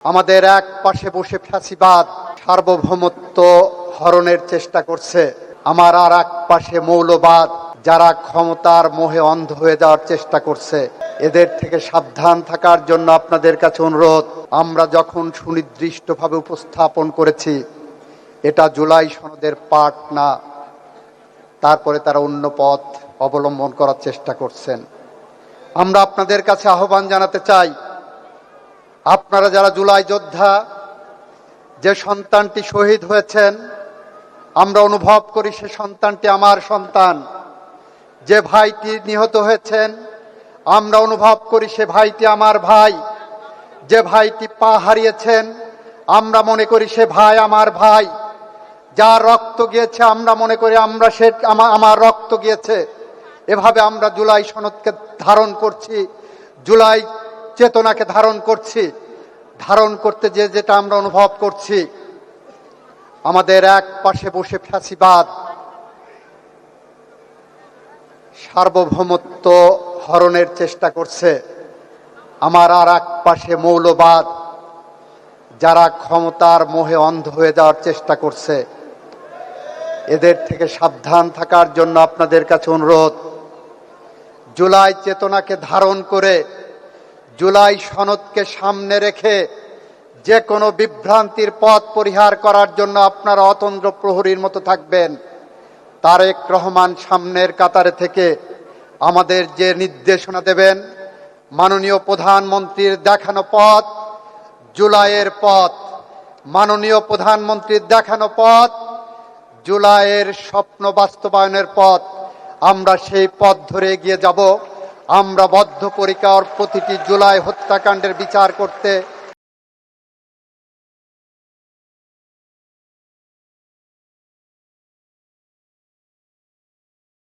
আমাদের এক পাশে বসে ফ্যাসিবাদ সার্বভৌমত্ব হরণের চেষ্টা করছে, আমার আর এক পাশে মৌলবাদ যারা ক্ষমতার মোহে অন্ধ হয়ে যাওয়ার চেষ্টা করছে। এদের থেকে সাবধান থাকার জন্য আপনাদের কাছে অনুরোধ। আমরা যখন সুনির্দিষ্টভাবে উপস্থাপন করেছি এটা জুলাই সনদের পার্ট না, তারপরে তারা অন্য পথ অবলম্বন করার চেষ্টা করছেন। আমরা আপনাদের কাছে আহ্বান জানাতে চাই, আপনারা যারা জুলাই যোদ্ধা, যে সন্তানটি শহীদ হয়েছেন আমরা অনুভব করি সে সন্তানটি আমার সন্তান। যে ভাইটি নিহত হয়েছেন আমরা অনুভব করি সে ভাইটি আমার ভাই। যে ভাইটি পা হারিয়েছেন আমরা মনে করি সে ভাই আমার ভাই। যার রক্ত গিয়েছে আমরা মনে করি আমার রক্ত গিয়েছে। এভাবে আমরা জুলাই সনদকে ধারণ করছি, জুলাই চেতনাকে ধারণ করছি। ধারণ করতে যেটা আমরা অনুভব করছি, আমাদের এক পাশে বসে ফ্যাসিবাদ সার্বভৌমত্ব হরণের চেষ্টা করছে, আমার আর এক পাশে মৌলবাদ যারা ক্ষমতার মোহে অন্ধ হয়ে যাওয়ার চেষ্টা করছে। এদের থেকে সাবধান থাকার জন্য আপনাদের কাছে অনুরোধ। জুলাই চেতনাকে ধারণ করে, জুলাই সনদকে সামনে রেখে যে কোনো বিভ্রান্তির পথ পরিহার করার জন্য আপনারা অতন্দ্র প্রহরীর মতো থাকবেন। তারেক রহমান সামনের কাতারে থেকে আমাদের যে নির্দেশনা দেবেন, মাননীয় প্রধানমন্ত্রীর দেখানো পথ জুলাইয়ের পথ, মাননীয় প্রধানমন্ত্রীর দেখানো পথ জুলাইয়ের স্বপ্ন বাস্তবায়নের পথ। আমরা সেই পথ ধরে এগিয়ে যাব। আমরা বদ্ধপরিকর প্রতিটি জুলাই হত্যাকাণ্ডের বিচার করতে